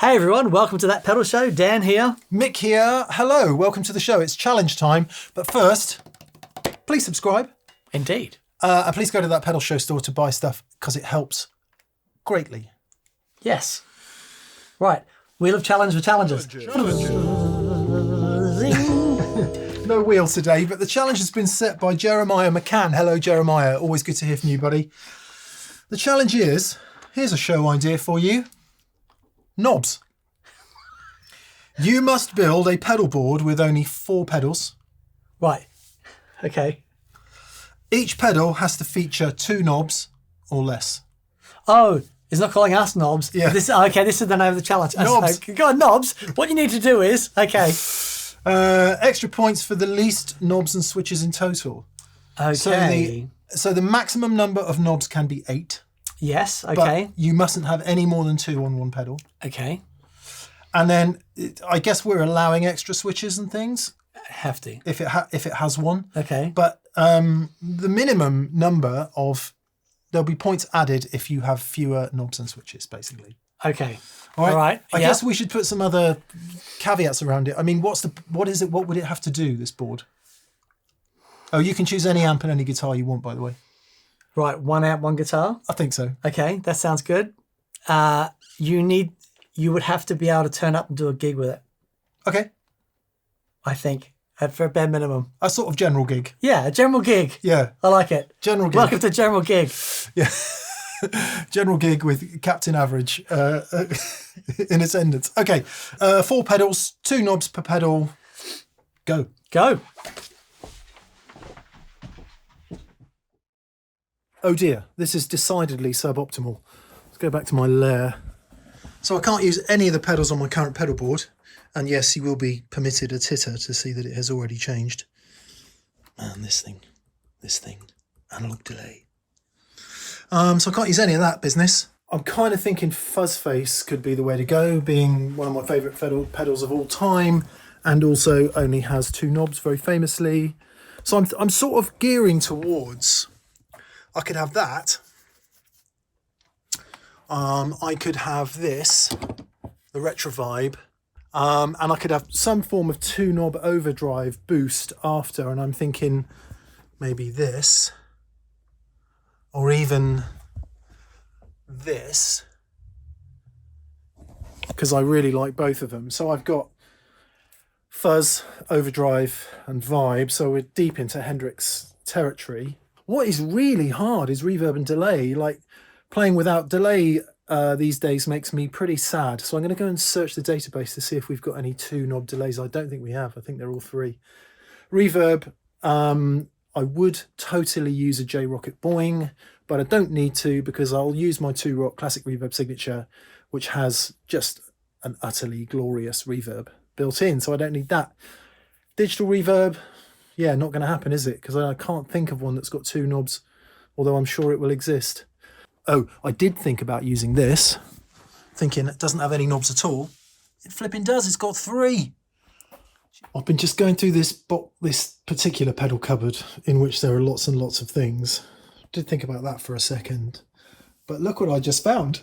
Hey everyone, welcome to That Pedal Show. Dan here. Mick here. Hello, welcome to the show. It's challenge time. But first, please subscribe. Indeed. And please go to That Pedal Show store to buy stuff because it helps greatly. Yes. Right. Wheel of Challenge for challengers. No wheels today, but the challenge has been set by Jeremiah McCann. Hello, Jeremiah. Always good to hear from you, buddy. The challenge is, here's a show idea for you. Knobs. You must build a pedal board with only 4 pedals. Right. Okay. Each pedal has to feature 2 knobs or less. Oh, he's not calling us knobs. Yeah. This is the name of the challenge. Knobs. Go on, knobs. What you need to do is, okay. Extra points for the least knobs and switches in total. Okay. So the maximum number of knobs can be 8. Yes, okay. But you mustn't have any more than 2 on one pedal. Okay. And then I guess we're allowing extra switches and things. Hefty. If it has one. Okay. But the minimum number of, there'll be points added if you have fewer knobs and switches, basically. Okay. All right. I Yep. guess we should put some other caveats around it. I mean, what would it have to do, this board? Oh, you can choose any amp and any guitar you want, by the way. Right, 1 amp, 1 guitar. I think so. Okay, that sounds good. You would have to be able to turn up and do a gig with it, Okay. I think, for a bare minimum. A sort of general gig. Yeah, a general gig. Yeah. I like it. General gig. Welcome to General Gig. Yeah. General gig with Captain Average in attendance. Okay. 4 pedals, 2 knobs per pedal. Go. Go. Oh dear, this is decidedly suboptimal. Let's go back to my lair. So I can't use any of the pedals on my current pedal board. And yes, you will be permitted a titter to see that it has already changed. Man, this thing, analog delay. So I can't use any of that business. I'm kind of thinking fuzz face could be the way to go, being one of my favourite pedals of all time, and also only has 2 knobs very famously. So I'm sort of gearing towards, I could have that. I could have this, the Retrovibe, and I could have some form of 2-knob overdrive boost after, and I'm thinking maybe this, or even this, because I really like both of them. So I've got fuzz, overdrive, and vibe, so we're deep into Hendrix territory. What is really hard is reverb and delay. Like, playing without delay these days makes me pretty sad. So I'm going to go and search the database to see if we've got any 2-knob delays. I don't think we have. I think they're all 3. Reverb, I would totally use a J-Rocket Boing, but I don't need to because I'll use my 2-Rock Classic Reverb signature, which has just an utterly glorious reverb built in, so I don't need that. Digital reverb, yeah, not going to happen, is it? Because I can't think of one that's got 2 knobs, although I'm sure it will exist. Oh, I did think about using this, thinking it doesn't have any knobs at all. It flipping does, it's got 3. I've been just going through this particular pedal cupboard in which there are lots and lots of things. Did think about that for a second, but look what I just found.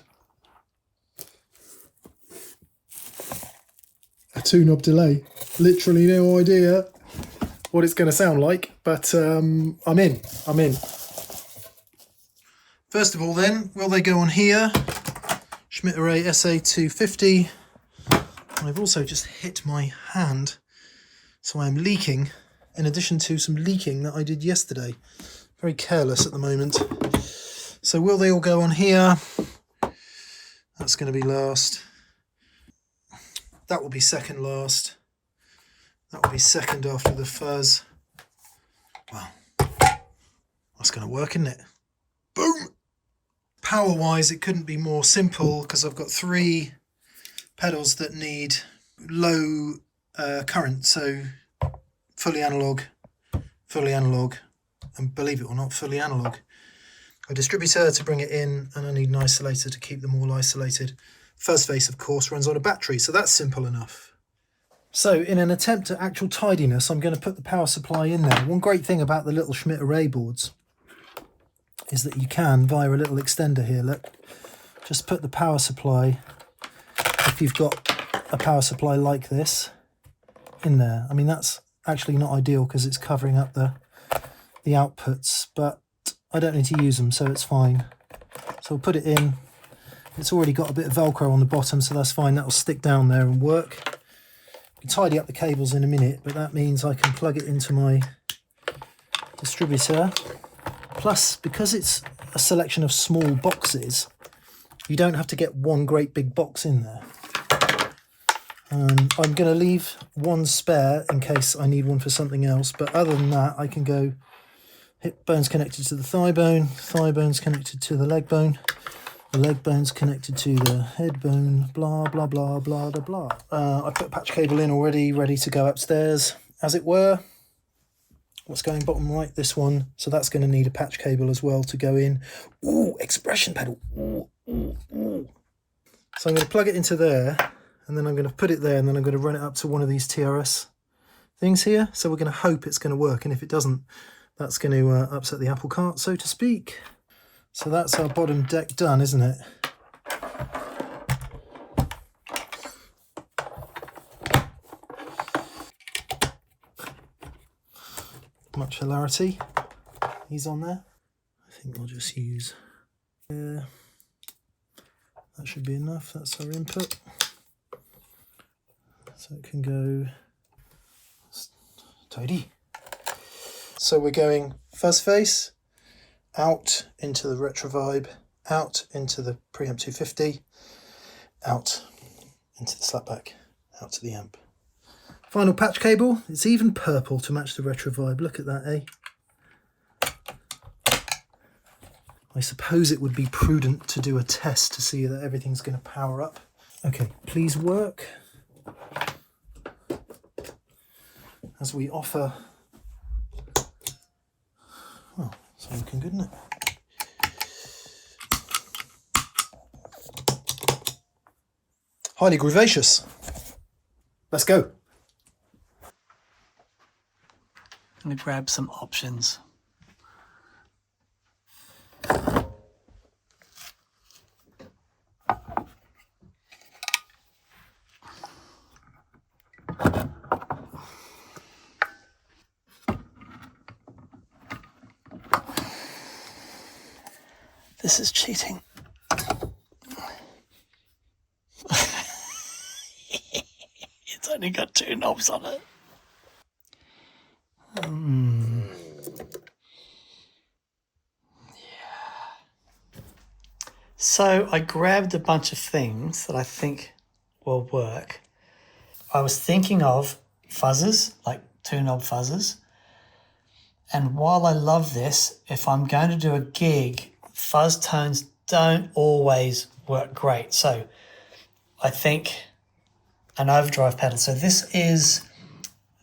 A 2-knob delay. Literally no idea what it's going to sound like, but I'm in. First of all then, will they go on here? MkIII SA250. I've also just hit my hand, so I'm leaking, in addition to some leaking that I did yesterday. Very careless at the moment. So will they all go on here? That's going to be last. That will be second last. That will be second after the fuzz. Wow. That's going to work, isn't it? Boom! Power-wise, it couldn't be more simple because I've got 3 pedals that need low current. So fully analog, and believe it or not, fully analog. A distributor to bring it in, and I need an isolator to keep them all isolated. Fuzz face, of course, runs on a battery, so that's simple enough. So in an attempt at actual tidiness, I'm going to put the power supply in there. One great thing about the little MkIII boards is that you can, via a little extender here, look, just put the power supply if you've got a power supply like this in there. I mean, that's actually not ideal because it's covering up the outputs, but I don't need to use them, so it's fine. So we'll put it in. It's already got a bit of Velcro on the bottom, so that's fine. That'll stick down there and work. I'll tidy up the cables in a minute, but that means I can plug it into my distributor. Plus, because it's a selection of small boxes, you don't have to get one great big box in there. I'm going to leave one spare in case I need one for something else, but other than that, I can go hip bone's connected to the thigh bone's connected to the leg bone's connected to the head bone, blah, blah, blah, blah, blah, blah. I put a patch cable in already, ready to go upstairs, as it were. What's going bottom right? This one. So that's going to need a patch cable as well to go in. Ooh, expression pedal. Ooh, ooh, ooh. So I'm going to plug it into there, and then I'm going to put it there, and then I'm going to run it up to one of these TRS things here. So we're going to hope it's going to work, and if it doesn't, that's going to upset the apple cart, so to speak. So that's our bottom deck done, isn't it? Much hilarity. He's on there. I think we'll just use... that should be enough. That's our input. So it can go... tidy. So we're going fuzz face, out into the Retrovibe, out into the Preamp 250, out into the slapback, out to the amp. Final patch cable. It's even purple to match the Retrovibe. Look at that, eh? I suppose it would be prudent to do a test to see that everything's going to power up. Okay, please work. As we offer... well, it's looking good, isn't it? Highly groovacious. Let's go. I'm going to grab some options. This is cheating. It's only got 2 knobs on it. So I grabbed a bunch of things that I think will work. I was thinking of fuzzes, like 2-knob fuzzes. And while I love this, if I'm going to do a gig, fuzz tones don't always work great. So I think an overdrive pedal. So this is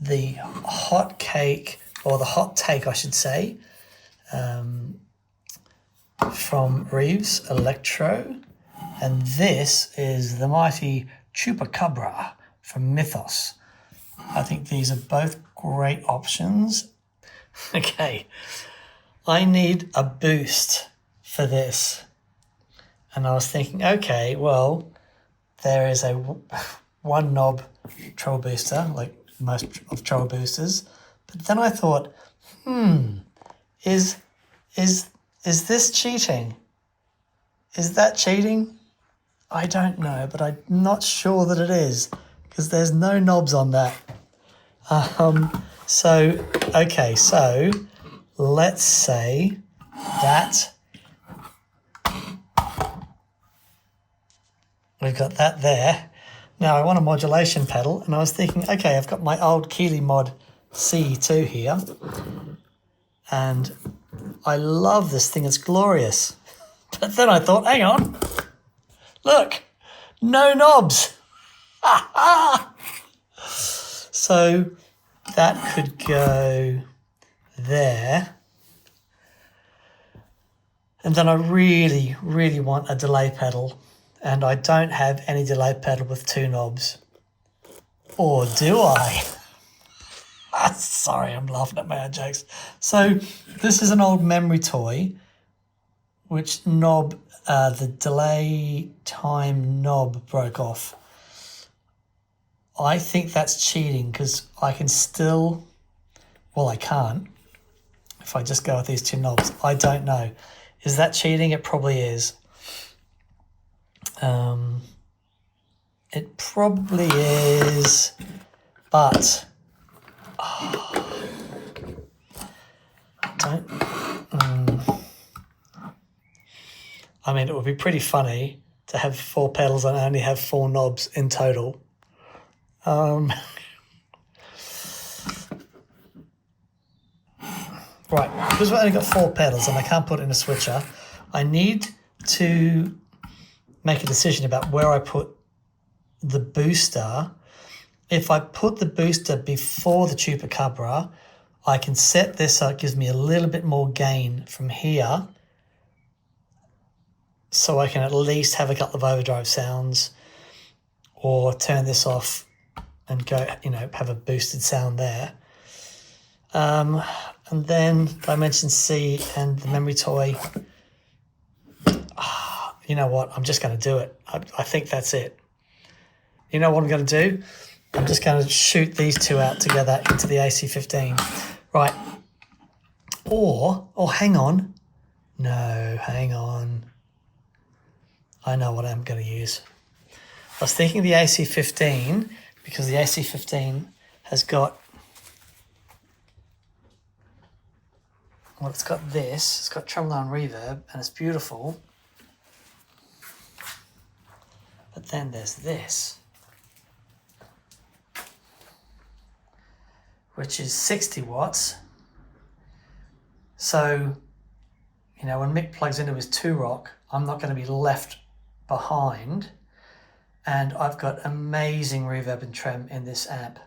the hot cake, or the hot take, I should say, from Reeves Electro, and this is the mighty Chupacabra from Mythos. I think these are both great options. Okay, I need a boost for this, and I was thinking, okay, well, there is a 1-knob treble booster, like most of treble boosters, but then I thought, is this cheating? Is that cheating? I don't know, but I'm not sure that it is, because there's no knobs on that. So let's say that we've got that there. Now I want a modulation pedal, and I was thinking, okay, I've got my old MkIII Mod C2 here, and I love this thing, it's glorious. But then I thought, hang on, look, no knobs. So that could go there. And then I really, really want a delay pedal, and I don't have any delay pedal with 2 knobs. Or do I? Sorry, I'm laughing at my own jokes. So this is an old memory toy, which knob, the delay time knob broke off. I think that's cheating because I can still, well, I can't. If I just go with these two knobs, I don't know. Is that cheating? It probably is. It probably is, but I mean, it would be pretty funny to have 4 pedals and only have 4 knobs in total. Right, because we've only got 4 pedals and I can't put in a switcher, I need to make a decision about where I put the booster. If I put the booster before the Chupacabra, I can set this so it gives me a little bit more gain from here, so I can at least have a couple of overdrive sounds, or turn this off and go, you know, have a boosted sound there. And then Dimension C and the Memory Toy. You know what? I'm just going to do it. I think that's it. You know what I'm going to do? I'm just going to shoot these two out together into the AC-15. Right. Or hang on. No, hang on. I know what I'm going to use. I was thinking the AC-15 because the AC-15 has got, well, it's got this. It's got tremolo and reverb, and it's beautiful. But then there's this, which is 60 watts. So, you know, when Mick plugs into his 2-rock, I'm not going to be left behind. And I've got amazing reverb and trem in this amp.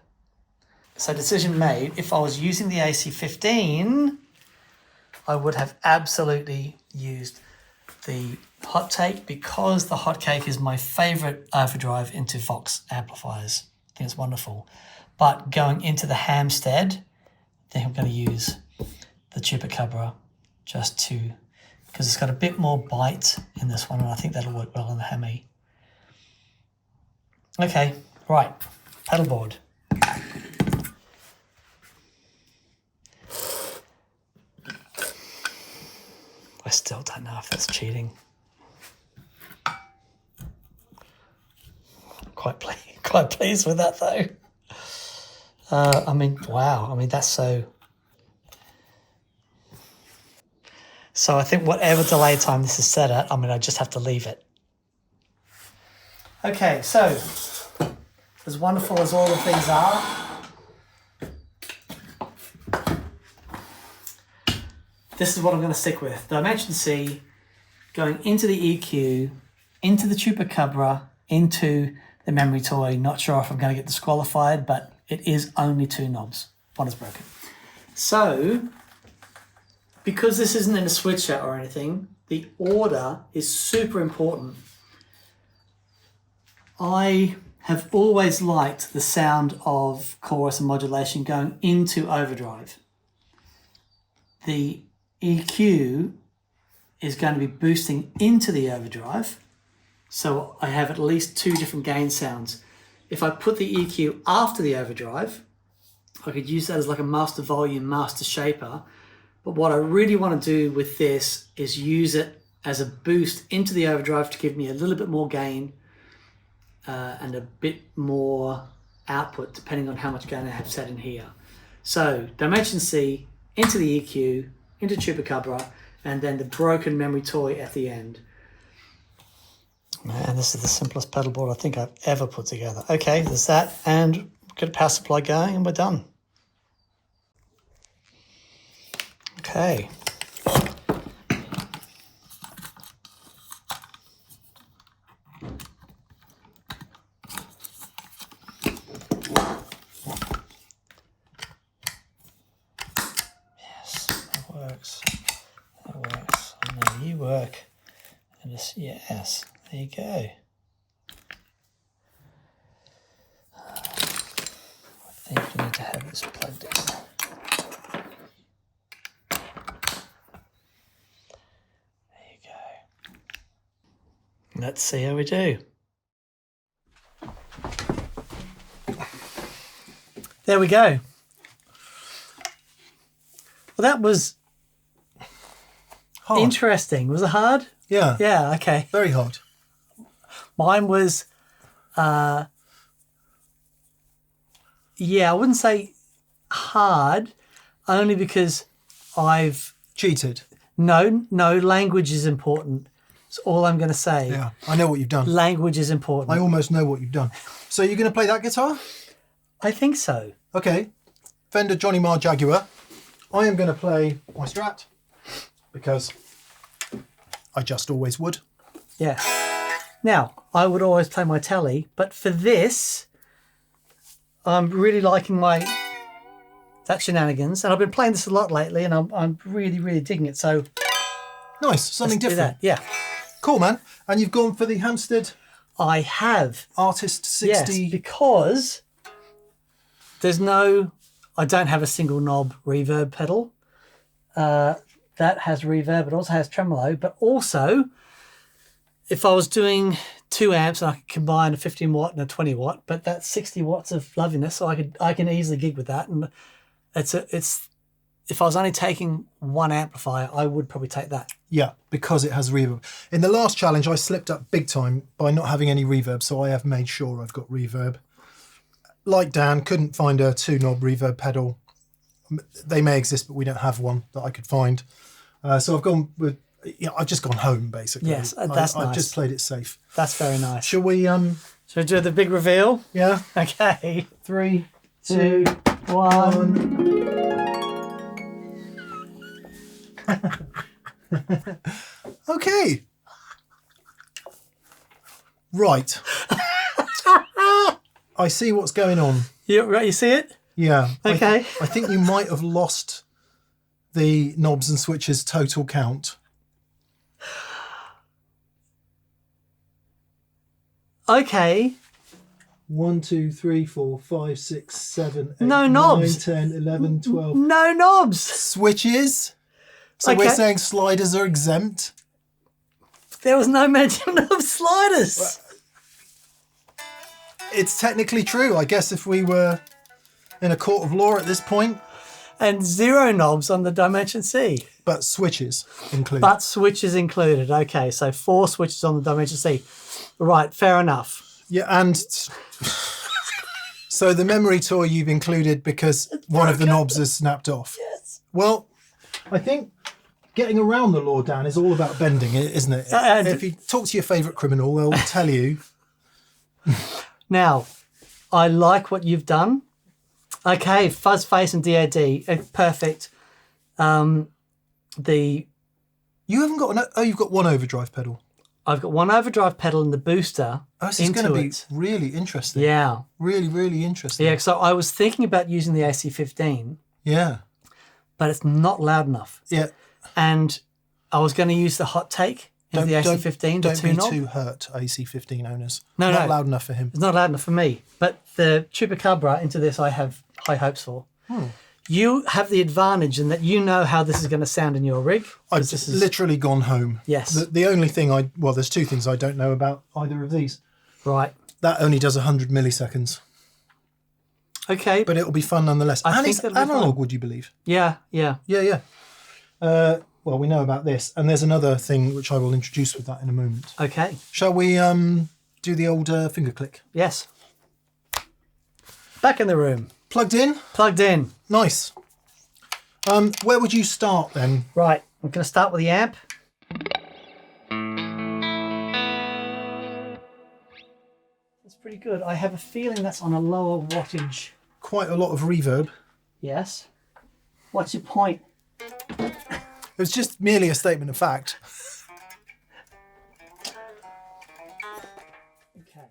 So decision made. If I was using the AC-15, I would have absolutely used the hot take, because the hot cake is my favorite overdrive into Vox amplifiers. I think it's wonderful. But going into the Hamstead, I think I'm going to use the Chupacabra just to, because it's got a bit more bite in this one, and I think that'll work well on the Hemi. Okay, right, pedalboard. I still don't know if that's cheating. Quite pleased with that though. I mean, wow. I mean, that's so. So I think whatever delay time this is set at, I mean, I just have to leave it. Okay, so as wonderful as all of these are, this is what I'm going to stick with. Dimension C, going into the EQ, into the Chupacabra, into the Memory Toy. Not sure if I'm going to get disqualified, but it is only 2 knobs. One is broken. So, because this isn't in a switcher or anything, the order is super important. I have always liked the sound of chorus and modulation going into overdrive. The EQ is going to be boosting into the overdrive, so I have at least 2 different gain sounds. If I put the EQ after the overdrive, I could use that as like a master volume, master shaper. But what I really want to do with this is use it as a boost into the overdrive to give me a little bit more gain and a bit more output, depending on how much gain I have set in here. So Dimension C into the EQ, into Chupacabra, and then the broken Memory Toy at the end. Man, this is the simplest pedal board I think I've ever put together. Okay, there's that, and get a power supply going, and we're done. Okay. Yes, that works. That works. I know you work. And just, yes, there you go. I think we need to have this plugged in. Let's see how we do. there we go. Well, that was Hard. interesting. Was it hard? Yeah. Yeah, okay. Very hard. Mine was, yeah, I wouldn't say hard, only because I've... Cheated. No, language is important. That's all I'm going to say. Yeah, I know what you've done. Language is important. I almost know what you've done. So you're going to play that guitar? I think so. Okay. Fender Johnny Marr Jaguar. I am going to play my Strat because I just always would. Yeah. Now, I would always play my Tele, but for this, I'm really liking that Shenanigans, and I've been playing this a lot lately, and I'm really, really digging it. So nice, something let's do different. that. Yeah. Cool, man. And you've gone for the Hampstead I have. Artist 60. Yes, because I don't have a single knob reverb pedal. That has reverb, it also has tremolo, but also if I was doing 2 amps, I could combine a 15 watt and a 20 watt, but that's 60 watts of loveliness, so I can easily gig with that. And it's if I was only taking 1 amplifier, I would probably take that. Yeah, because it has reverb. In the last challenge, I slipped up big time by not having any reverb, so I have made sure I've got reverb. Like Dan, couldn't find a 2-knob reverb pedal. They may exist, but we don't have one that I could find. So I've gone with, I've just gone home, basically. Yes, that's nice. I've just played it safe. That's very nice. Shall we, Shall we do the big reveal? yeah, Okay. 3, 2, 1. Okay. Right. I see what's going on. You see it? Yeah. Okay. I think you might have lost the knobs and switches total count. Okay. 1, 2, 3, 4, 5, 6, 7, 8, No 9, knobs. 10, 11, 12. No knobs. Switches. So Okay. we're saying sliders are exempt. There was no mention of sliders. It's technically true. I guess if we were in a court of law at this point. And 0 knobs on the Dimension C. But switches included. But switches included. Okay, so 4 switches on the Dimension C. Right, fair enough. Yeah, and so the memory toy you've included because one of the knobs has snapped off. Yes. Well, I think getting around the law, Dan, is all about bending, isn't it? And- if you talk to your favourite criminal, they'll tell you. Now, I like what you've done. Okay, Fuzz Face and DOD, perfect. You haven't got you've got one overdrive pedal. I've got one overdrive pedal and the booster Oh, this is into going to be it. really interesting. Yeah. Really, really interesting. Yeah, so I was thinking about using the AC-15, Yeah. but it's not loud enough. Yeah. And I was going to use the hot take into the AC-15, the Don't 2 be knob. too hurt, AC-15 owners. No, Not no. loud enough for him. It's not loud enough for me. But the Chupacabra into this I have high hopes for. You have the advantage in that you know how this is going to sound in your rig. I've This is literally gone home. Yes. The only thing there's 2 things I don't know about either of these. right. That only does 100 milliseconds, Okay. but it'll be fun nonetheless. I And think it's that'll be analog, fun. would you believe? Yeah, yeah. Yeah. Well, we know about this, and there's another thing which I will introduce with that in a moment. Okay. Shall we do the old finger click? Yes. Back in the room. Plugged in? Plugged in. Nice. Where would you start then? Right. I'm going to start with the amp. That's pretty good. I have a feeling that's on a lower wattage. Quite a lot of reverb. Yes. What's your point? It was just merely a statement of fact. Okay.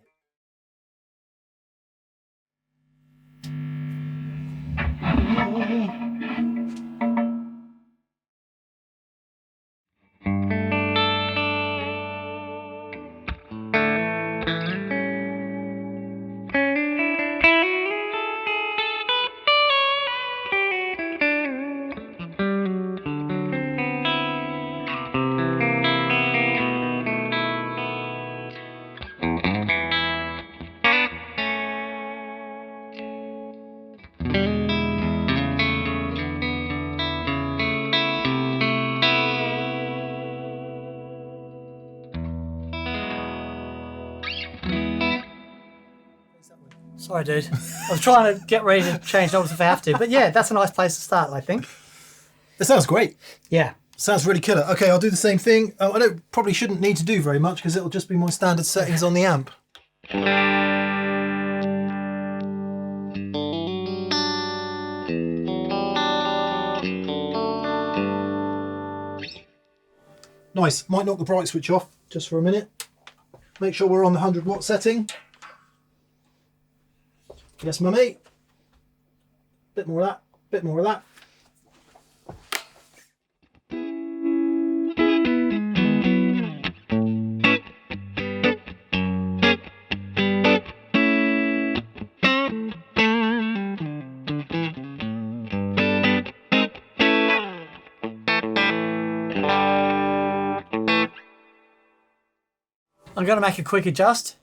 Sorry, dude. I was trying to get ready to change knobs if I have to. But yeah, that's a nice place to start, I think. It sounds great. Yeah. Sounds really killer. Okay, I'll do the same thing. I probably shouldn't need to do very much because it'll just be my standard settings on the amp. Nice. Might knock the bright switch off just for a minute. Make sure we're on the 100 watt setting. Yes, mummy. Bit more of that. Bit more of that. I'm going to make a quick adjust.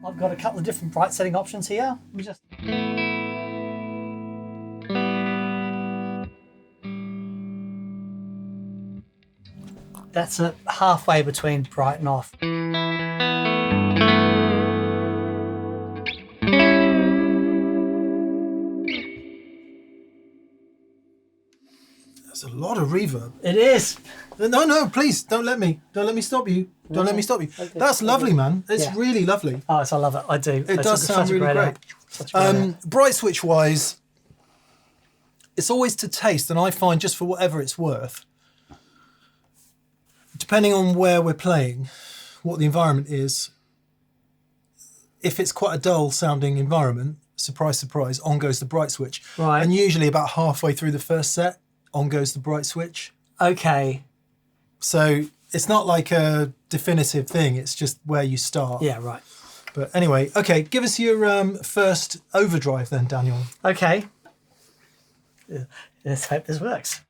I've got a couple of different bright setting options here. Let me just... That's halfway between bright and off. There's a lot of reverb. It is. No, please don't let me stop you. Don't let me stop you. Okay. That's lovely, man. It's really lovely. Oh, I love it. I do. It does sound really great. Bright switch wise, it's always to taste, and I find just for whatever it's worth, depending on where we're playing, what the environment is. If it's quite a dull sounding environment, surprise, surprise, on goes the bright switch. Right. And usually about halfway through the first set, on goes the bright switch. Okay. So it's not like a definitive thing. It's just where you start. Yeah, right. But anyway, okay, give us your first overdrive then, Daniel. Okay. Let's hope this works.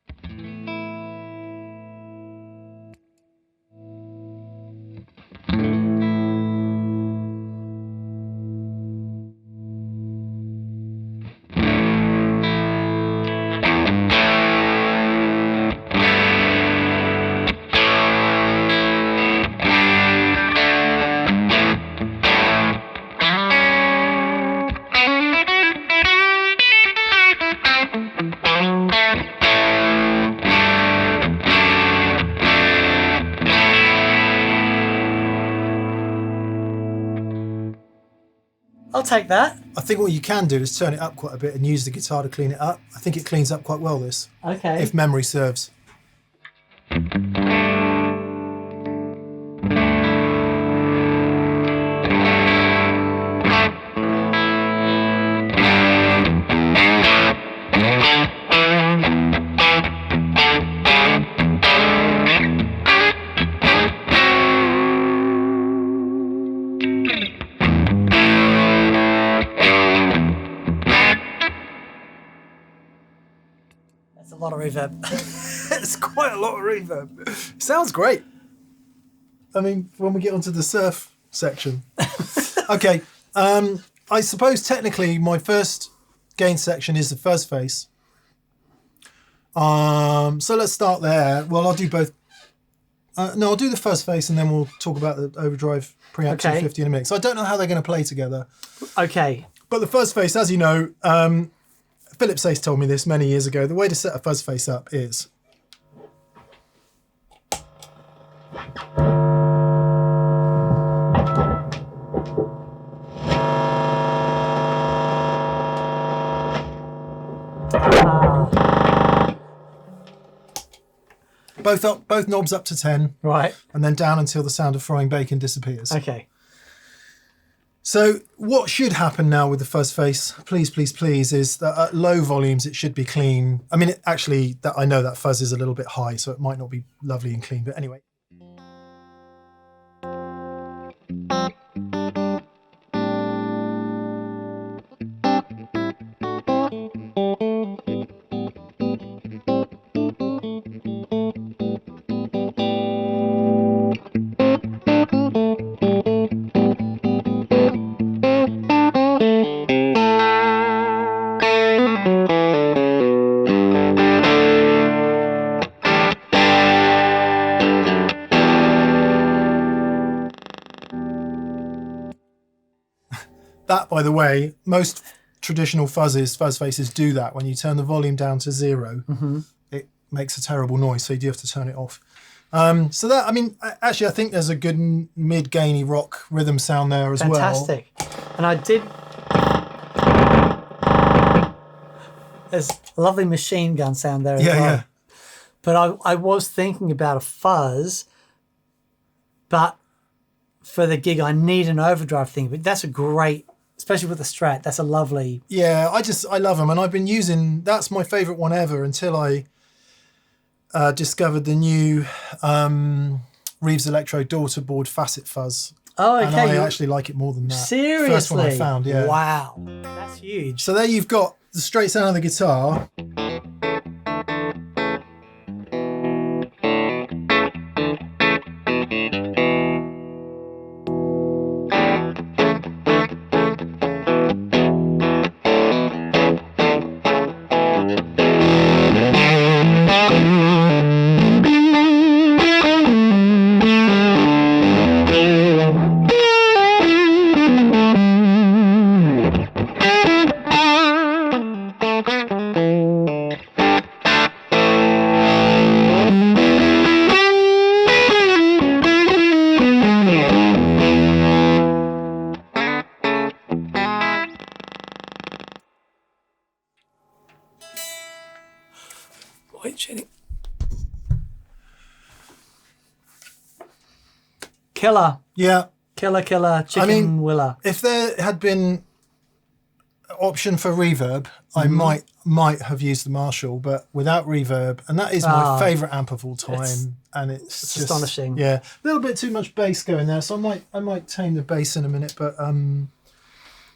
I'll take that. I think what you can do is turn it up quite a bit and use the guitar to clean it up. I think it cleans up quite well, this. Okay. If memory serves. A lot of reverb. It's quite a lot of reverb. Sounds great. I mean, when we get onto the surf section. Okay. I suppose technically my first gain section is the fuzz face. So let's start there. Well, I'll do both. No, I'll do the fuzz face and then we'll talk about the Overdrive Preamp 250 in a mix. I don't know how they're going to play together. Okay. But the fuzz face, as you know, Philip Sace told me this many years ago. The way to set a fuzz face up is both knobs up to 10, right, and then down until the sound of frying bacon disappears. Okay. So what should happen now with the fuzz face, please, please, please, is that at low volumes it should be clean. I mean, actually, I know that fuzz is a little bit high, so it might not be lovely and clean, but anyway. That, by the way, most traditional fuzz faces do that. When you turn the volume down to 0, it makes a terrible noise, so you do have to turn it off. So that, I mean, actually, I think there's a good mid-gainy rock rhythm sound there as well. Fantastic. And I did... There's a lovely machine gun sound there as well. Yeah. But I was thinking about a fuzz, but for the gig, I need an overdrive thing. But that's a great, especially with the Strat, that's a lovely... Yeah, I love them. And I've been using, that's my favourite one ever until I discovered the new Reeves Electro Daughterboard Facet Fuzz. Oh, okay. And I actually like it more than that. Seriously? First one I found, yeah. Wow. That's huge. So there you've got the straight sound of the guitar. Killer. Yeah. Killer, chicken willer. If there had been option for reverb, I might have used the Marshall, but without reverb, and that is my favourite amp of all time. And it's just astonishing. Yeah. A little bit too much bass going there, so I might tame the bass in a minute, but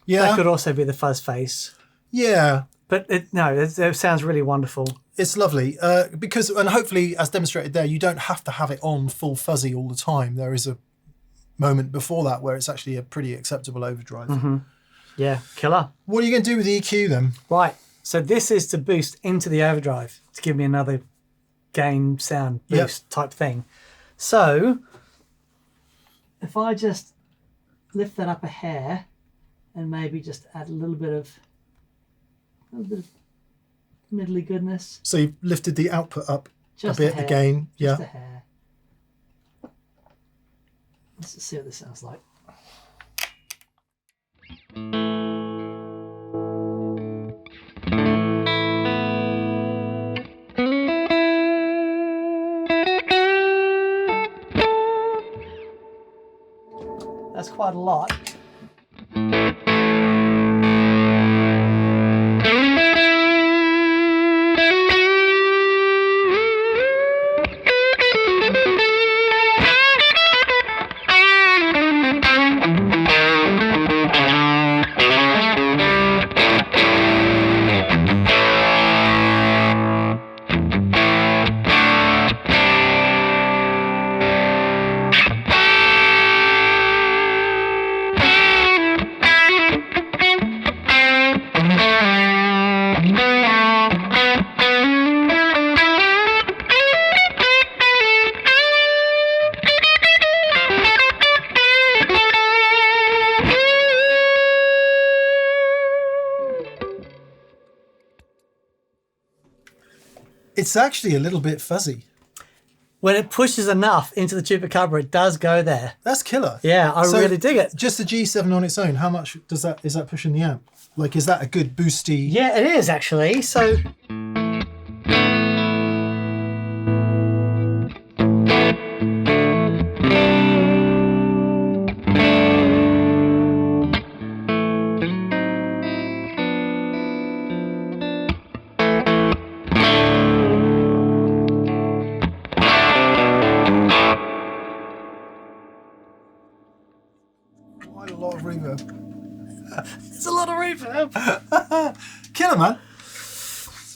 yeah. That could also be the fuzz face. Yeah. But it sounds really wonderful. It's lovely because, and hopefully, as demonstrated there, you don't have to have it on full fuzzy all the time. There is a moment before that where it's actually a pretty acceptable overdrive. Yeah, killer. What are you going to do with the EQ then? Right, so this is to boost into the overdrive to give me another gain sound boost type thing. So if I just lift that up a hair and maybe just add a little bit of middly goodness. So you've lifted the output up just a bit again. Just a hair. Let's see what this sounds like. That's quite a lot. It's actually a little bit fuzzy. When it pushes enough into the Chupacabra, it does go there. That's killer. Yeah, I really dig it. Just the G7 on its own, how much is that pushing the amp? Like, is that a good boosty? Yeah, it is actually. So it's a lot of reverb. Killer, man.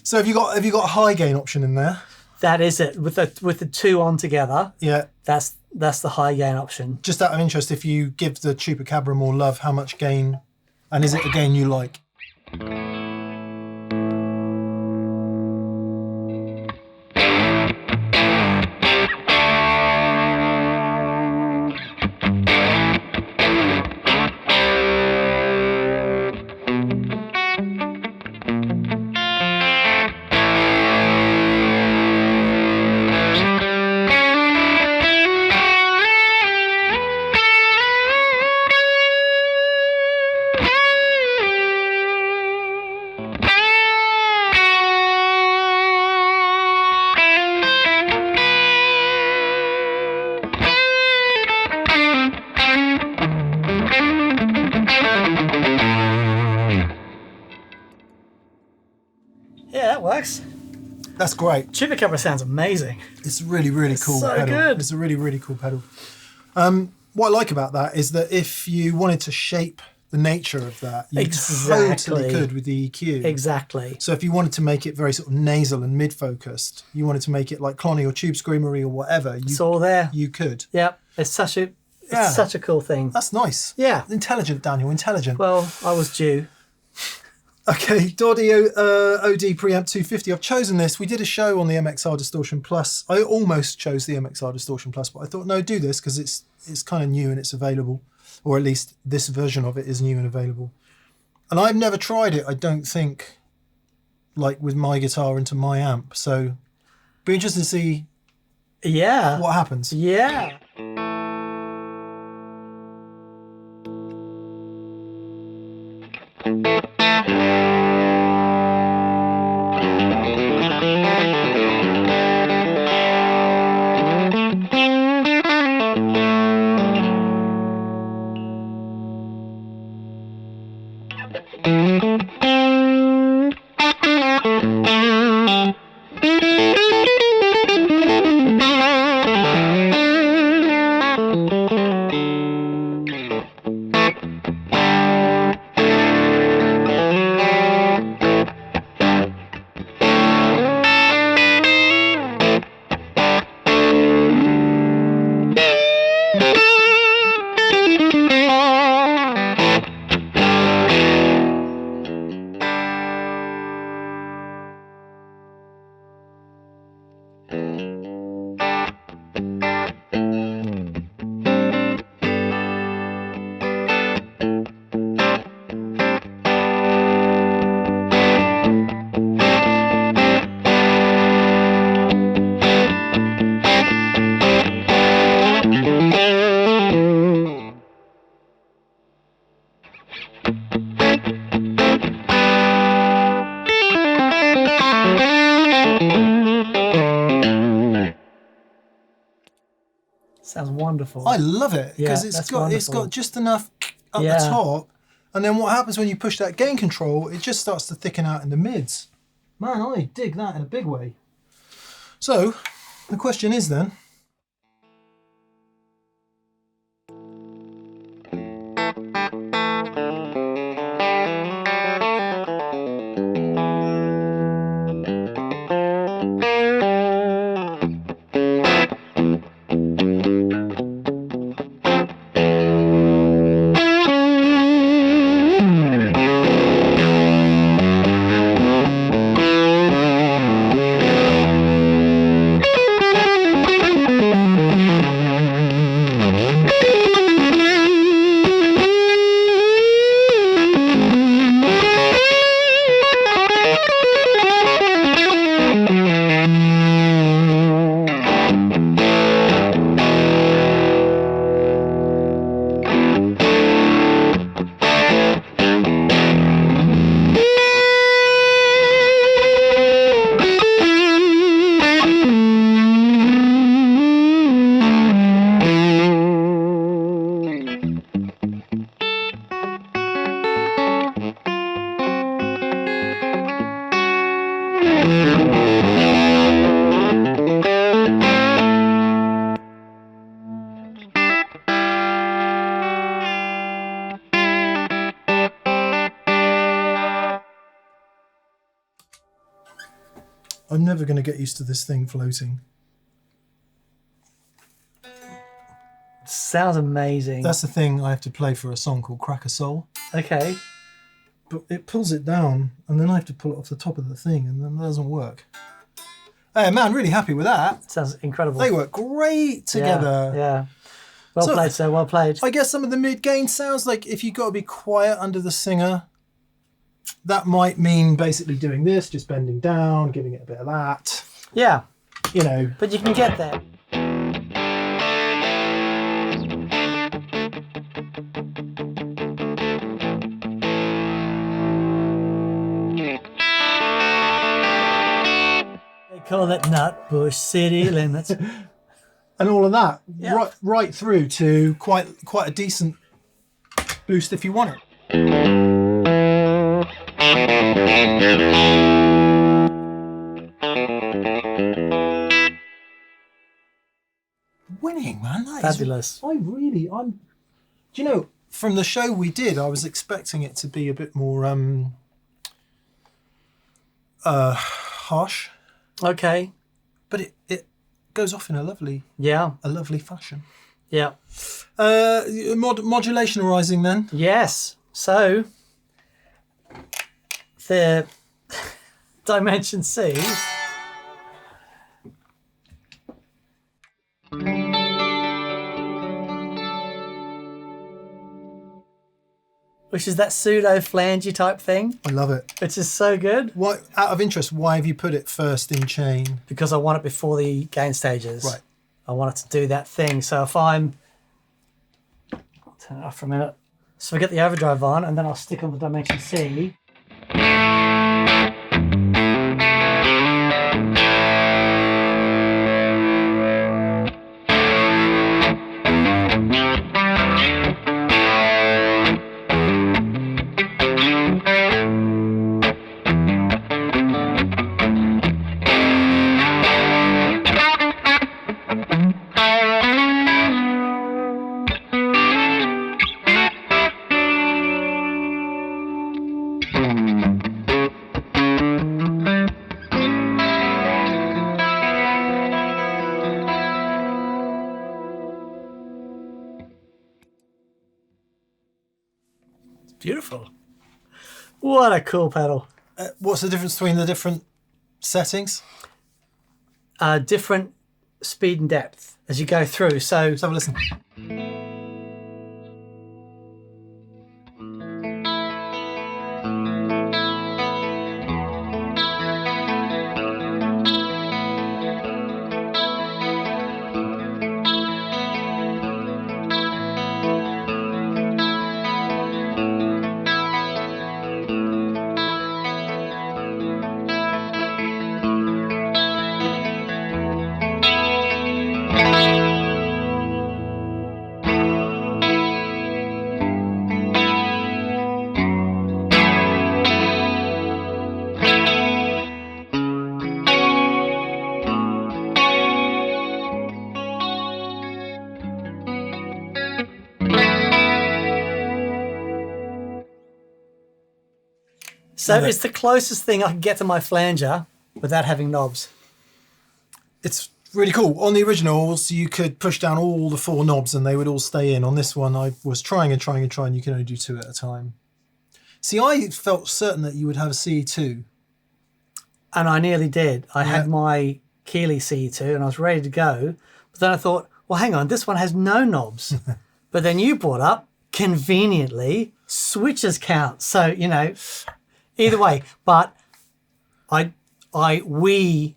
So have you got a high gain option in there? That is it. With the two on together. Yeah. That's the high gain option. Just out of interest, if you give the Chupacabra more love, how much gain, and is it a gain you like? That's great. Chupacabra sounds amazing. It's really, really cool so pedal. good. It's a really, really cool pedal. What I like about that is that if you wanted to shape the nature of that, you totally could with the EQ. Exactly. So if you wanted to make it very sort of nasal and mid-focused, you wanted to make it like Clonny or Tube Screamery or whatever, It's all there. you could. Yep. It's such a cool thing. That's nice. Yeah. Intelligent, Daniel, intelligent. Well, I was due. Okay, DOD OD Preamp 250. I've chosen this. We did a show on the MkIII Distortion Plus. I almost chose the MkIII Distortion Plus, but I thought, no, do this because it's kind of new and it's available. Or at least this version of it is new and available. And I've never tried it, I don't think, like with my guitar into my amp. So be interested to see what happens. Yeah. Sounds wonderful. I love it because it's got just enough up the top, and then what happens when you push that gain control? It just starts to thicken out in the mids. Man, I dig that in a big way. So the question is then, I'm never going to get used to this thing floating. Sounds amazing. That's the thing I have to play for a song called Crack a Soul. Okay. But it pulls it down, and then I have to pull it off the top of the thing, and then that doesn't work. Hey, man, really happy with that. Sounds incredible. They work great together. Yeah. Well played, sir. Well played. I guess some of the mid-gain sounds, like if you've got to be quiet under the singer, that might mean basically doing this, just bending down, giving it a bit of that. Yeah. You know. But you can get there. They call it Nutbush City Limits. And all of that, Yeah. right through to quite a decent boost if you want it. Winning, man. That Fabulous. Do you know, from the show we did, I was expecting it to be a bit more harsh, Okay. but it goes off in a lovely fashion. Yeah. Modulation arising then. Yes. So the Dimension C. Which is that pseudo flangey type thing. I love it. Which is so good. Why, out of interest, why have you put it first in chain? Because I want it before the gain stages. Right. I want it to do that thing. So if I'll turn it off for a minute. So we get the overdrive on, and then I'll stick on the Dimension C. Beautiful. What a cool pedal. What's the difference between the different settings? Different speed and depth as you go through. So Let's have a listen. So it's the closest thing I can get to my flanger without having knobs. It's really cool. On the originals, you could push down all the 4 knobs and they would all stay in. On this one, I was trying. You can only do 2 at a time. See, I felt certain that you would have a CE2. And I nearly did. I had my MkIII CE2 and I was ready to go. But then I thought, well, hang on, this one has no knobs. But then you brought up, conveniently, switches count. So, you know, either way. But we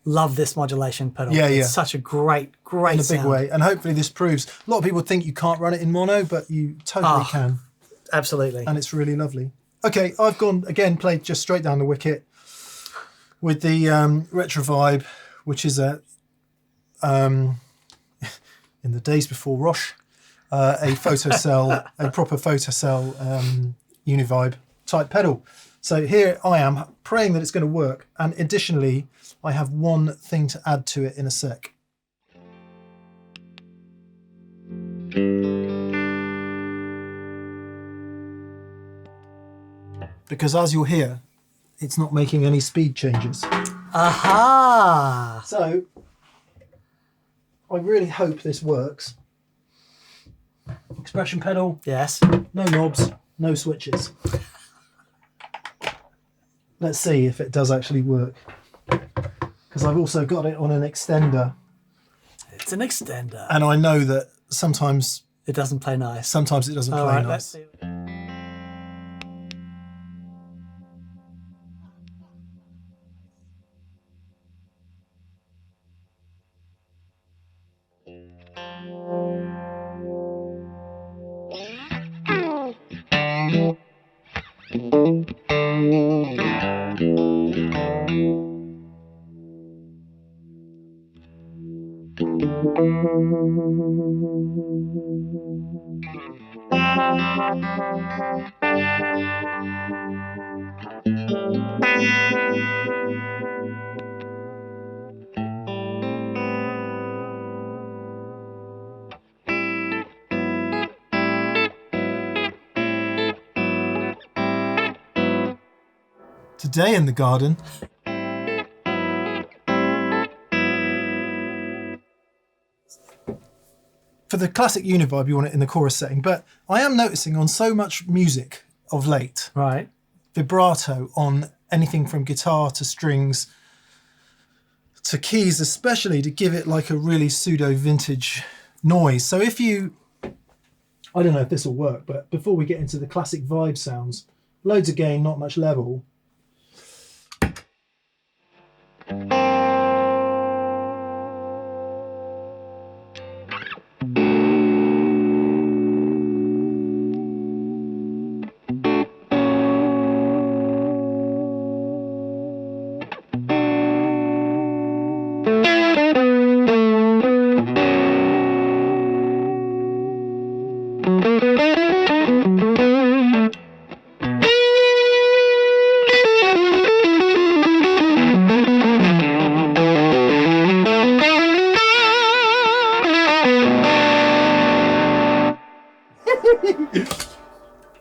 love this modulation pedal. Yeah. It's such a great In a sound. big way. And hopefully this proves, a lot of people think you can't run it in mono, but you totally can. Absolutely. And it's really lovely. Okay, I've gone, again, played just straight down the wicket with the Retrovibe, which is in the days before Roche, a photocell, a proper photocell Univibe type pedal. So here I am praying that it's going to work. And additionally, I have one thing to add to it in a sec. Because as you'll hear, it's not making any speed changes. Aha! So I really hope this works. Expression pedal, Yes. no knobs, no switches. Let's see if it does actually work. Because I've also got it on an extender. It's an extender. And I know that sometimes It doesn't play nice. it doesn't All play right, nice. let's see. Today in the garden. For the classic Univibe, you want it in the chorus setting, but I am noticing on so much music of late, Right. vibrato on anything from guitar to strings to keys, especially to give it like a really pseudo vintage noise. So if you, I don't know if this will work, but before we get into the classic vibe sounds, loads of gain, not much level.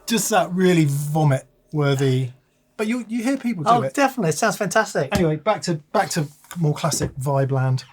Just that really vomit worthy, but you hear people do it. Definitely. It sounds fantastic. Anyway, back to more classic vibe land.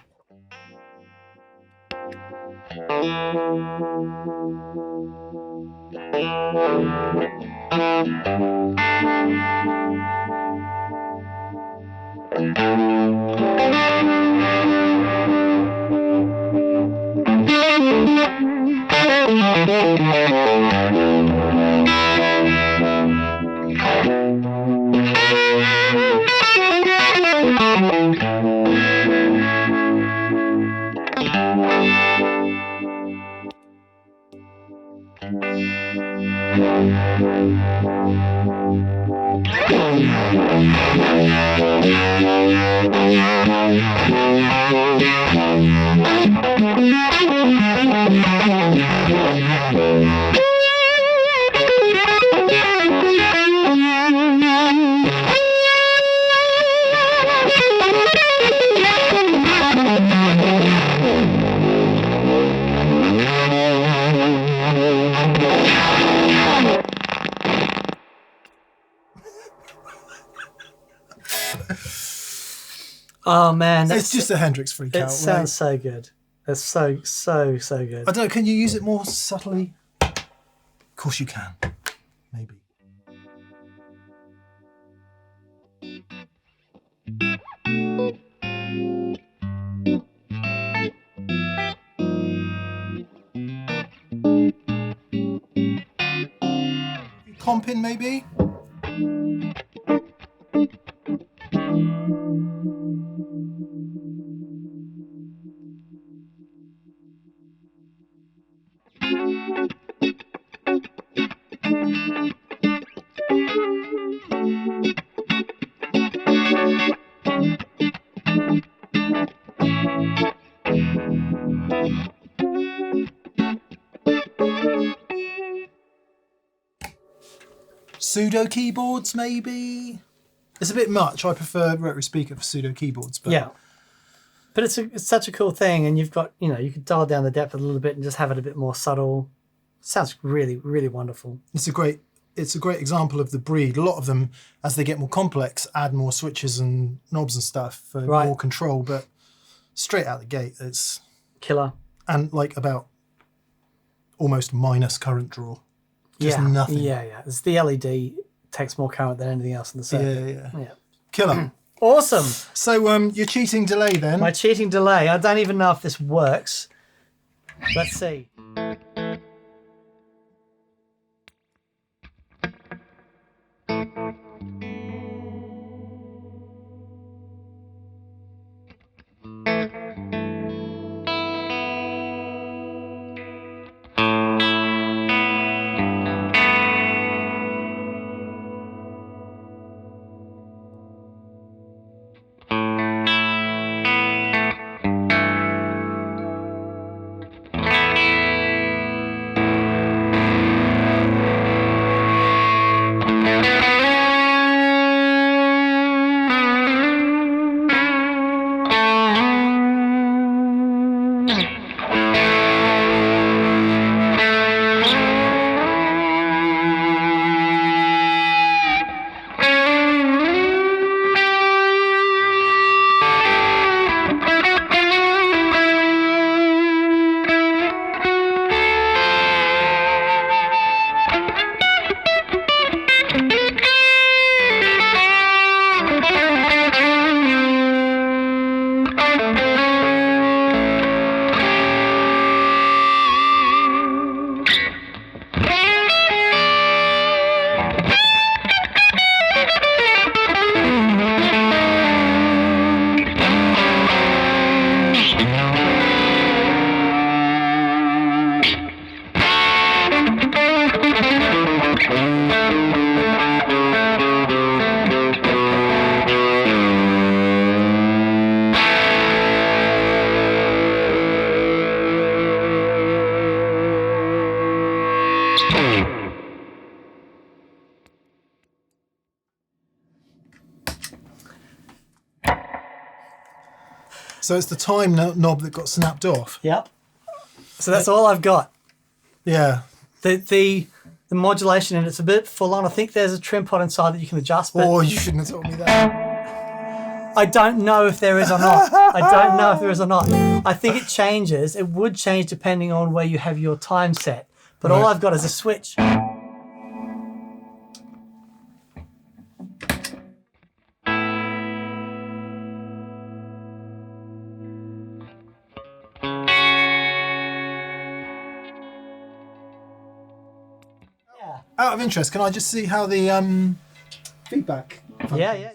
Oh man, It's just a Hendrix freak out. It sounds so good. It's so good. I don't know, can you use it more subtly? Of course you can. Maybe. Comping maybe? Pseudo keyboards maybe? It's a bit much. I prefer retro speaker for pseudo keyboards. But yeah. But it's such a cool thing, and you've got, you could dial down the depth a little bit and just have it a bit more subtle. Sounds really, really wonderful. It's a great example of the breed. A lot of them, as they get more complex, add more switches and knobs and stuff for more control. But straight out the gate, it's killer. And like about almost minus current draw. Just nothing. Yeah. It's the LED takes more current than anything else in the set. Yeah. Killer. Awesome. So your cheating delay then? My cheating delay. I don't even know if this works. Let's see. So it's the time knob that got snapped off. Yep. So that's all I've got. Yeah. The modulation, and it's a bit full on. I think there's a trim pot inside that you can adjust. But Oh, you shouldn't have told me that. I don't know if there is or not. I don't know if there is or not. I think it changes. It would change depending on where you have your time set. But all I've got is a switch. Out of interest, can I just see how the feedback functions? Yeah.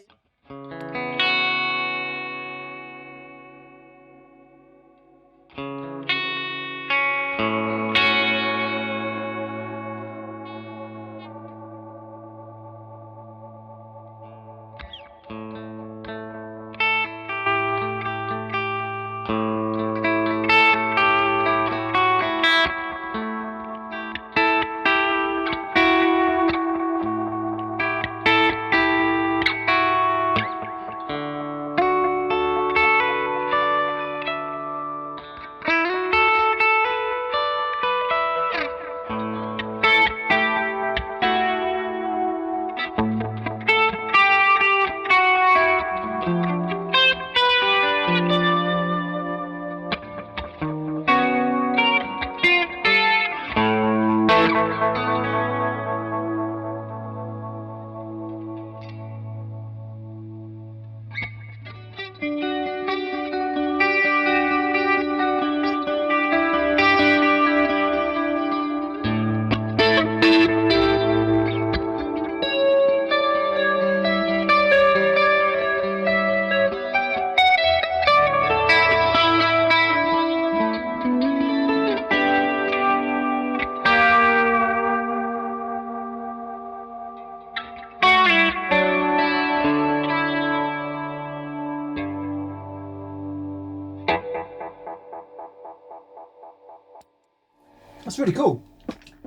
That's really cool.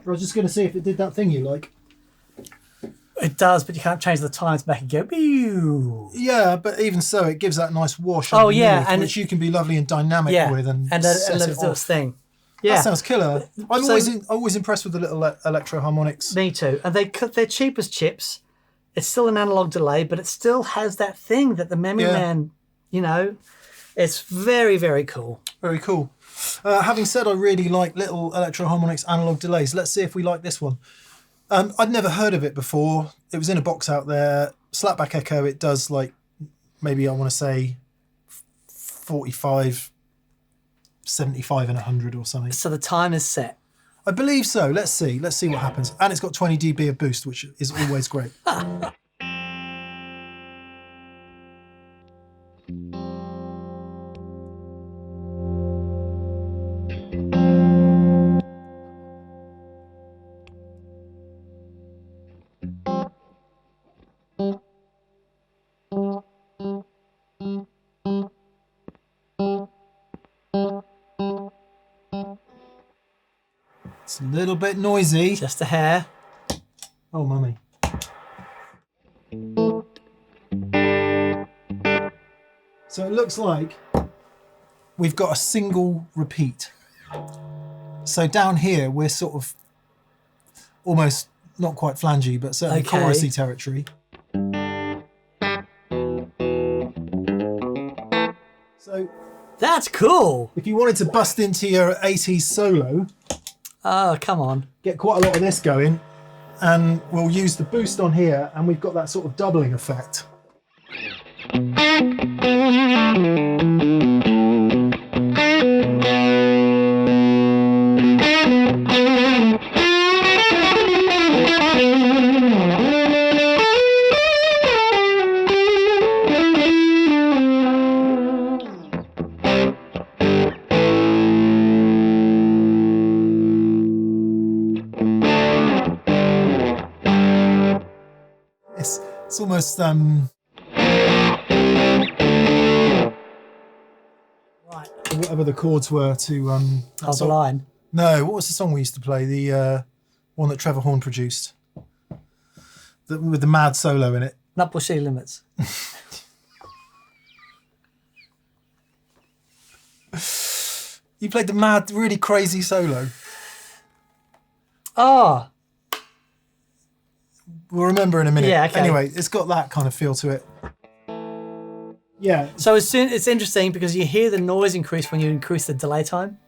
I was just going to see if it did that thing you like. It does, but you can't change the times back and go. Pew. Yeah, but even so, it gives that nice wash. Oh yeah, and which you can be lovely and dynamic with, and let it do its thing. Yeah, that sounds killer. I'm always impressed with the little Electro-Harmonix. Me too. And they're cheap as chips. It's still an analog delay, but it still has that thing that the Memory Man, it's very, very cool. Very cool. Having said I really like little Electro-Harmonix analog delays, let's see if we like this one. I'd never heard of it before. It was in a box out there. Slapback Echo, it does like, maybe I want to say 45, 75 and 100 or something. So the time is set. I believe so. Let's see what happens. And it's got 20 dB of boost, which is always great. It's a little bit noisy. Just a hair. Oh, mummy. So it looks like we've got a single repeat. So down here, we're sort of almost not quite flangey, but certainly chorusy territory. So that's cool. If you wanted to bust into your 80s solo, oh, come on. Get quite a lot of this going, and we'll use the boost on here, and we've got that sort of doubling effect. It's almost right. Whatever the chords were to Hold the line. No, what was the song we used to play? The one that Trevor Horn produced, with the mad solo in it. Nutbush City Limits. You played the mad, really crazy solo. Oh, We'll remember in a minute. Yeah, okay. Anyway, it's got that kind of feel to it. Yeah. so it's interesting because you hear the noise increase when you increase the delay time.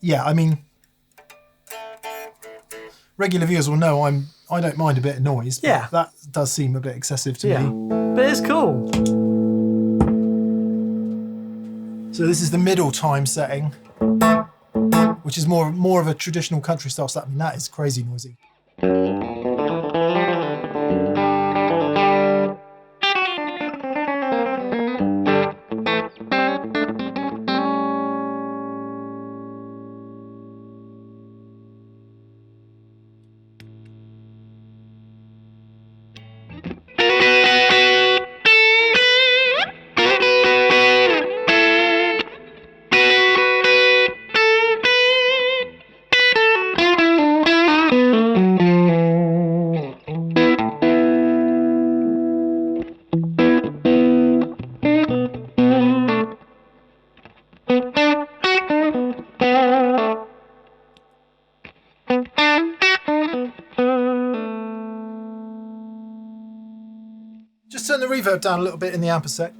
Yeah, I mean, regular viewers will know I don't mind a bit of noise. But Yeah. that does seem a bit excessive to Yeah, me. but it's cool. So this is the middle time setting, which is more of a traditional country style slap. I mean, that is crazy noisy. Just turn the reverb down a little bit in the amp a sec.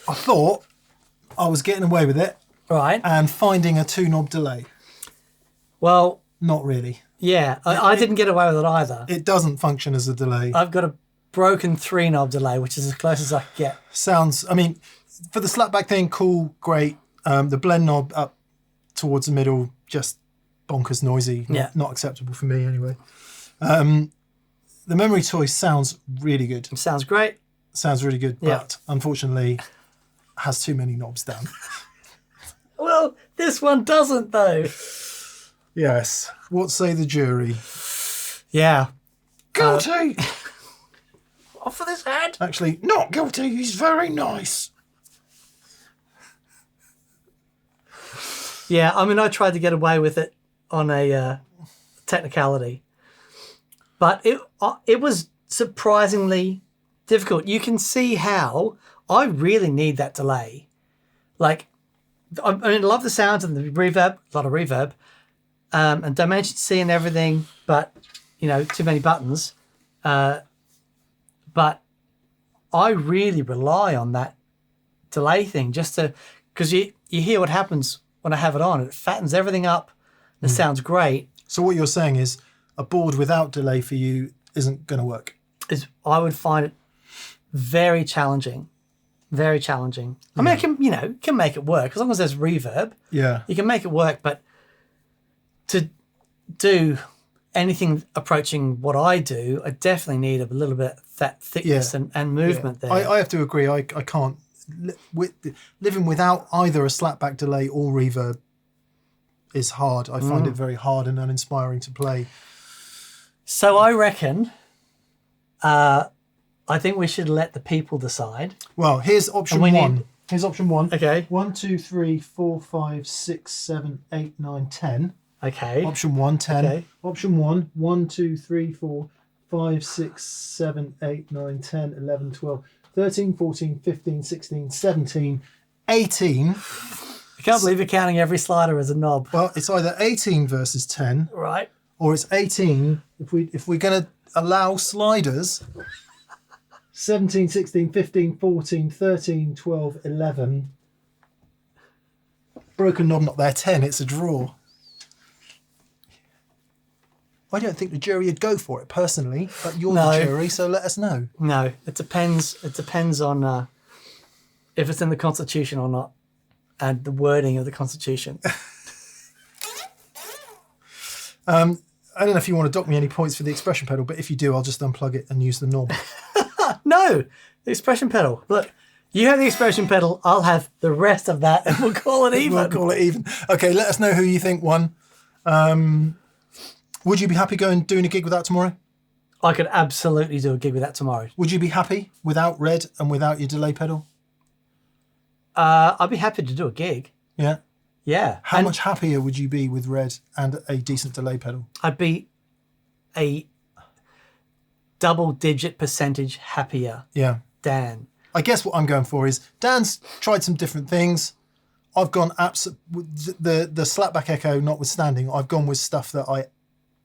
I thought I was getting away with it Right. and finding a 2-knob delay. Well, Not really. yeah, I didn't get away with it either. It doesn't function as a delay. I've got a broken 3-knob delay, which is as close as I can get. Sounds, I mean, for the slapback thing, cool, great. The blend knob up towards the middle, just bonkers noisy. Yeah. Not acceptable for me anyway. The Memory Toy sounds really good. It sounds great. Sounds really good, Yeah. but unfortunately has too many knobs down. Well, this one doesn't though. Yes. What say the jury? Yeah. Guilty! Off with his head. Actually, not guilty. He's very nice. Yeah, I mean, I tried to get away with it on a technicality, but it was surprisingly difficult. You can see how I really need that delay. Like, I mean, I love the sounds and the reverb, a lot of reverb, and Dimension C and everything, but, you know, too many buttons. But I really rely on that delay thing just to, because you hear what happens when I have it on. It fattens everything up. It sounds great. So what you're saying is a board without delay for you isn't going to work. I would find it very challenging. Very challenging. I mean, I can, can make it work as long as there's reverb. Yeah. You can make it work, but to do anything approaching what I do, I definitely need a little bit of that thickness and movement there. I have to agree. I can't living without either a slapback delay or reverb is hard. I find it very hard and uninspiring to play. So I reckon, I think we should let the people decide. Well, here's option one. Here's option one. Okay. 1, 2, 3, 4, 5, 6, 7, 8, 9, 10. Okay. Option 1, 10. Okay. Option 1, 1, 2, 3, 4, 5, 6, 7, 8, 9, 10, 11, 12, 13, 14, 15, 16, 17, 18. I can't believe you're counting every slider as a knob. Well, it's either 18 versus 10. Right. Or it's 18 if we're going to allow sliders. 17, 16, 15, 14, 13, 12, 11. Broken knob not there, 10. It's a draw. I don't think the jury would go for it personally, but you're the jury, so let us know. No, it depends. It depends on if it's in the Constitution or not, and the wording of the Constitution. I don't know if you want to dock me any points for the expression pedal, but if you do, I'll just unplug it and use the knob. No, the expression pedal. Look, you have the expression pedal. I'll have the rest of that, and we'll call it even. We'll call it even. Okay, let us know who you think won. Would you be happy doing a gig with that tomorrow? I could absolutely do a gig with that tomorrow. Would you be happy without red and without your delay pedal? I'd be happy to do a gig. Yeah. Yeah. How much happier would you be with red and a decent delay pedal? I'd be a double-digit percentage happier. Yeah. Dan. I guess what I'm going for is Dan's tried some different things. I've gone the slapback echo notwithstanding. I've gone with stuff that I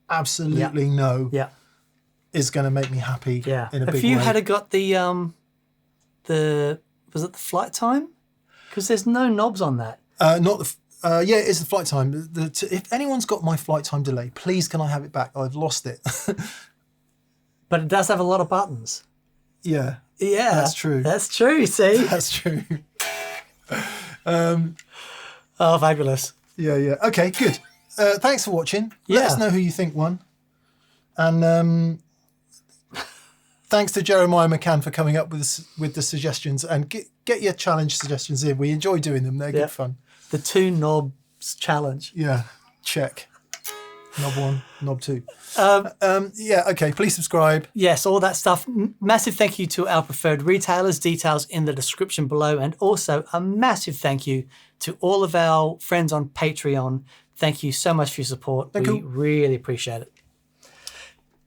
absolutely know is going to make me happy. Yeah. In a big way. Have you had got the was it the flight time? Because there's no knobs on that. Not the. Yeah, it is the flight time. If anyone's got my flight time delay, please can I have it back? I've lost it. But it does have a lot of buttons. Yeah. Yeah. That's true. That's true, see? That's true. Oh, fabulous. Yeah. Okay, good. Thanks for watching. Yeah. Let us know who you think won. And thanks to Jeremiah McCann for coming up with the suggestions. And get your challenge suggestions in. We enjoy doing them. They're good fun. The 2 knobs challenge. Yeah, check. Knob 1, knob 2. Yeah, okay, please subscribe. Yes, all that stuff. Massive thank you to our preferred retailers. Details in the description below. And also a massive thank you to all of our friends on Patreon. Thank you so much for your support. We really appreciate it.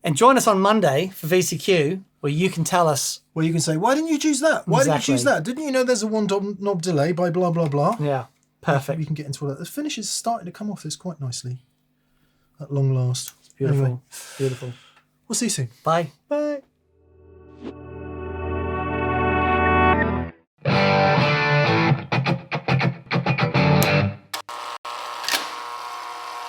And join us on Monday for VCQ, where you can tell us... Well, you can say, why didn't you choose that? Why didn't you choose that? Didn't you know there's a 1 knob delay by blah, blah, blah? Yeah, perfect. We can get into all that. The finish is starting to come off this quite nicely. At long last. Beautiful. Anyway, Beautiful. We'll see you soon. Bye. Bye.